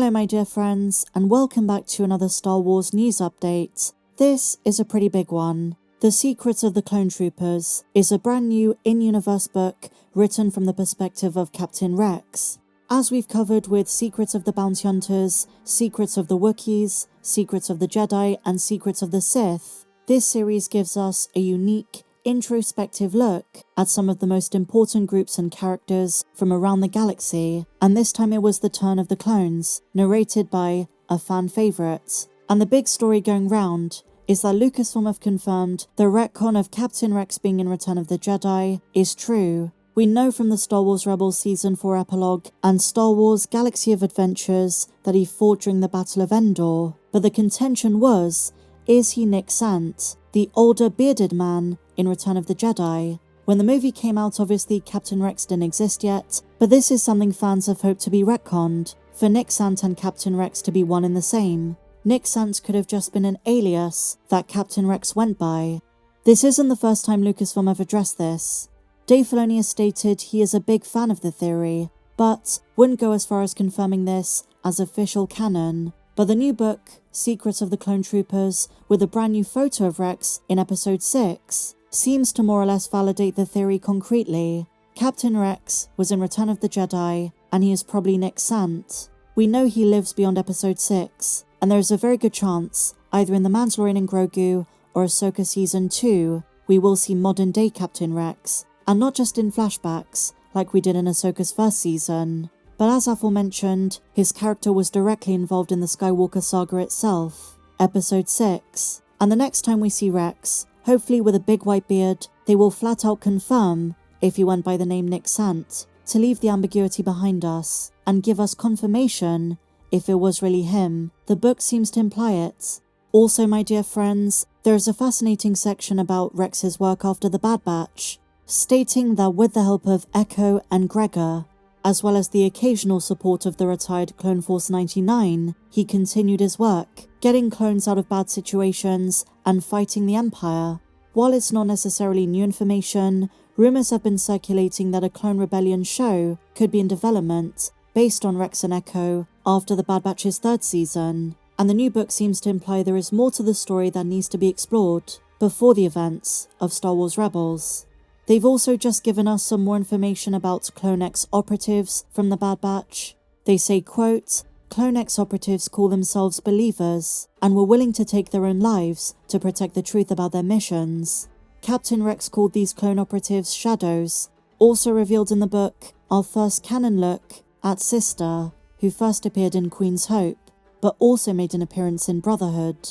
Hello my dear friends, and welcome back to another Star Wars news update. This is a pretty big one. The Secrets of the Clone Troopers is a brand new in-universe book written from the perspective of Captain Rex. As we've covered with Secrets of the Bounty Hunters, Secrets of the Wookiees, Secrets of the Jedi, and Secrets of the Sith, this series gives us a unique, introspective look at some of the most important groups and characters from around the galaxy, and this time it was the turn of the clones, narrated by a fan favourite. And the big story going round is that Lucasfilm have confirmed the retcon of Captain Rex being in Return of the Jedi is true. We know from the Star Wars Rebels Season 4 epilogue and Star Wars Galaxy of Adventures that he fought during the Battle of Endor, but the contention was, is he Nick Sant, the older bearded man in Return of the Jedi? When the movie came out, obviously Captain Rex didn't exist yet, but this is something fans have hoped to be retconned, for Nick Sant and Captain Rex to be one and the same. Nick Sant could have just been an alias that Captain Rex went by. This isn't the first time Lucasfilm have addressed this. Dave Filoni has stated he is a big fan of the theory, but wouldn't go as far as confirming this as official canon. But the new book, Secrets of the Clone Troopers, with a brand new photo of Rex in episode 6, seems to more or less validate the theory concretely. Captain Rex was in Return of the Jedi, and he is probably Nick Sant. We know he lives beyond episode 6, and there is a very good chance, either in The Mandalorian and Grogu or Ahsoka Season 2, we will see modern day Captain Rex, and not just in flashbacks, like we did in Ahsoka's first season. But as aforementioned, his character was directly involved in the Skywalker saga itself, episode 6, and the next time we see Rex, hopefully with a big white beard, they will flat out confirm if he went by the name Nick Sant, to leave the ambiguity behind us, and give us confirmation if it was really him. The book seems to imply it. Also, my dear friends, there is a fascinating section about Rex's work after the Bad Batch, stating that with the help of Echo and Gregor, as well as the occasional support of the retired Clone Force 99, he continued his work, getting clones out of bad situations and fighting the Empire. While it's not necessarily new information, rumours have been circulating that a Clone Rebellion show could be in development based on Rex and Echo after the Bad Batch's 3rd season, and the new book seems to imply there is more to the story that needs to be explored before the events of Star Wars Rebels. They've also just given us some more information about Clone X operatives from the Bad Batch. They say, quote, Clone X operatives call themselves believers and were willing to take their own lives to protect the truth about their missions. Captain Rex called these clone operatives shadows. Also revealed in the book, our first canon look at Sister, who first appeared in Queen's Hope, but also made an appearance in Brotherhood.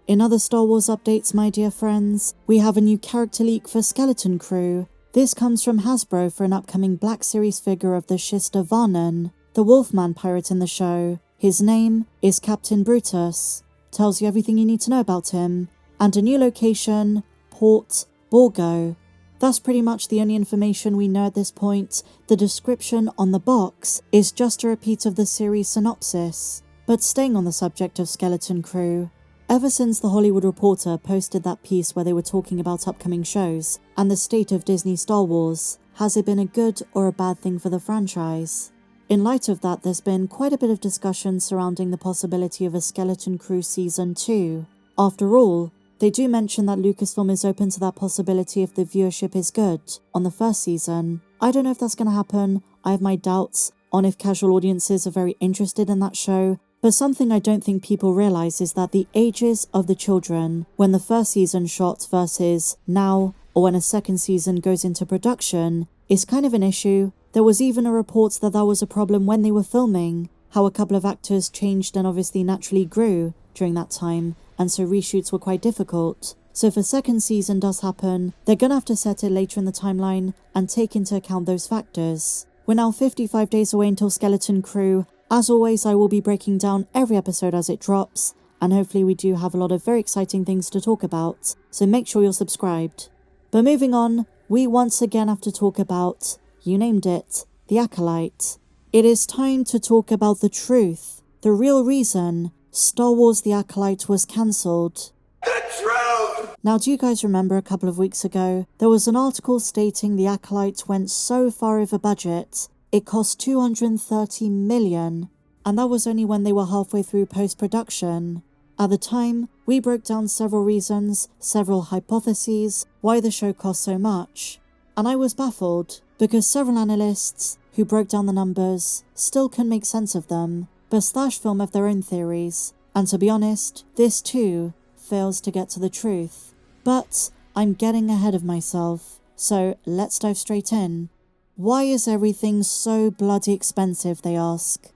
In other Star Wars updates, my dear friends, we have a new character leak for Skeleton Crew. This comes from Hasbro for an upcoming Black Series figure of the Shister Varnan, the Wolfman pirate in the show. His name is Captain Brutus. Tells you everything you need to know about him. And a new location, Port Borgo. That's pretty much the only information we know at this point. The description on the box is just a repeat of the series synopsis. But staying on the subject of Skeleton Crew, ever since The Hollywood Reporter posted that piece where they were talking about upcoming shows and the state of Disney Star Wars, has it been a good or a bad thing for the franchise? In light of that, there's been quite a bit of discussion surrounding the possibility of a Skeleton Crew Season 2. After all, they do mention that Lucasfilm is open to that possibility if the viewership is good on the first season. I don't know if that's going to happen. I have my doubts on if casual audiences are very interested in that show. But something I don't think people realise is that the ages of the children when the first season shot versus now, or when a second season goes into production, is kind of an issue. There was even a report that was a problem when they were filming, how a couple of actors changed and obviously naturally grew during that time, and so reshoots were quite difficult. So if a second season does happen, they're gonna have to set it later in the timeline and take into account those factors. We're now 55 days away until Skeleton Crew. As always, I will be breaking down every episode as it drops, and hopefully we do have a lot of very exciting things to talk about, so make sure you're subscribed. But moving on, we once again have to talk about, you named it, The Acolyte. It is time to talk about the truth, the real reason Star Wars The Acolyte was cancelled. The truth! Now, do you guys remember a couple of weeks ago, there was an article stating The Acolyte went so far over budget, it cost $230 million, and that was only when they were halfway through post-production. At the time, we broke down several reasons, several hypotheses, why the show cost so much. And I was baffled, because several analysts who broke down the numbers still couldn't make sense of them, but Slashfilm have their own theories, and to be honest, this too fails to get to the truth. But I'm getting ahead of myself, so let's dive straight in. Why is everything so bloody expensive, they ask.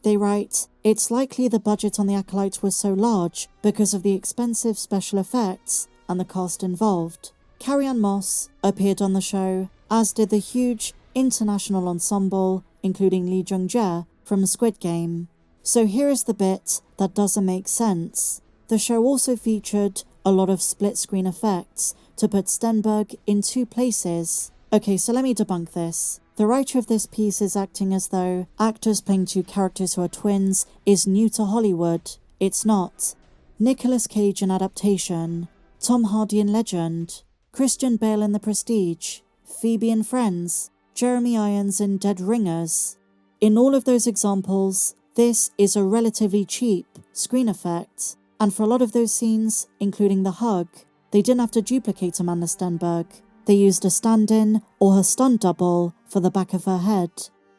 They write, it's likely the budget on The Acolyte was so large because of the expensive special effects and the cast involved. Carrie-Anne Moss appeared on the show, as did the huge international ensemble, including Lee Jung-jae from Squid Game. So here is the bit that doesn't make sense. The show also featured a lot of split-screen effects to put Stenberg in two places. Okay, so let me debunk this. The writer of this piece is acting as though actors playing two characters who are twins is new to Hollywood. It's not. Nicolas Cage in Adaptation, Tom Hardy in Legend, Christian Bale in The Prestige, Phoebe in Friends, Jeremy Irons in Dead Ringers. In all of those examples, this is a relatively cheap screen effect, and for a lot of those scenes, including the hug, they didn't have to duplicate Amanda Stenberg. They used a stand-in or her stunt double for the back of her head.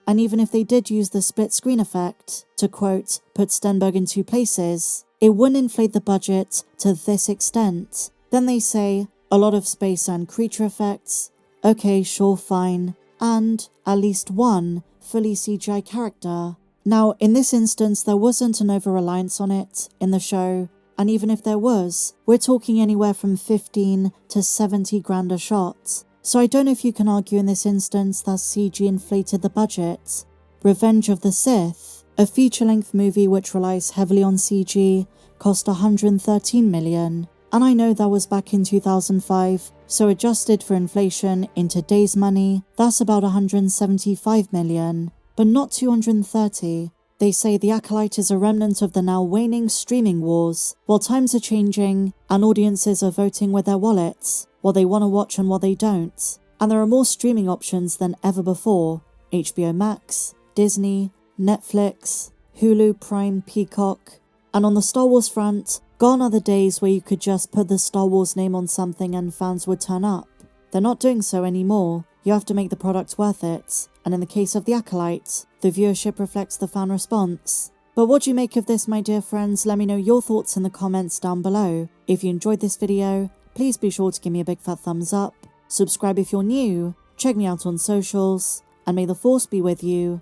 And even if they did use the split screen effect to, quote, put Stenberg in two places, it wouldn't inflate the budget to this extent. Then they say, a lot of space and creature effects. Okay, sure, fine. And at least one fully CGI character. Now, in this instance, there wasn't an over-reliance on it in the show, and even if there was, we're talking anywhere from 15 to 70 grand a shot. So I don't know if you can argue in this instance that CG inflated the budget. Revenge of the Sith, a feature-length movie which relies heavily on CG, cost 113 million. And I know that was back in 2005, so adjusted for inflation in today's money, that's about 175 million, but not 230. They say The Acolyte is a remnant of the now waning streaming wars. While times are changing and audiences are voting with their wallets, what they want to watch and what they don't. And there are more streaming options than ever before. HBO Max, Disney, Netflix, Hulu, Prime, Peacock. And on the Star Wars front, gone are the days where you could just put the Star Wars name on something and fans would turn up. They're not doing so anymore. You have to make the product worth it. And in the case of The Acolyte, the viewership reflects the fan response. But what do you make of this, my dear friends? Let me know your thoughts in the comments down below. If you enjoyed this video, please be sure to give me a big fat thumbs up. Subscribe if you're new, check me out on socials, and may the Force be with you,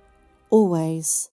always.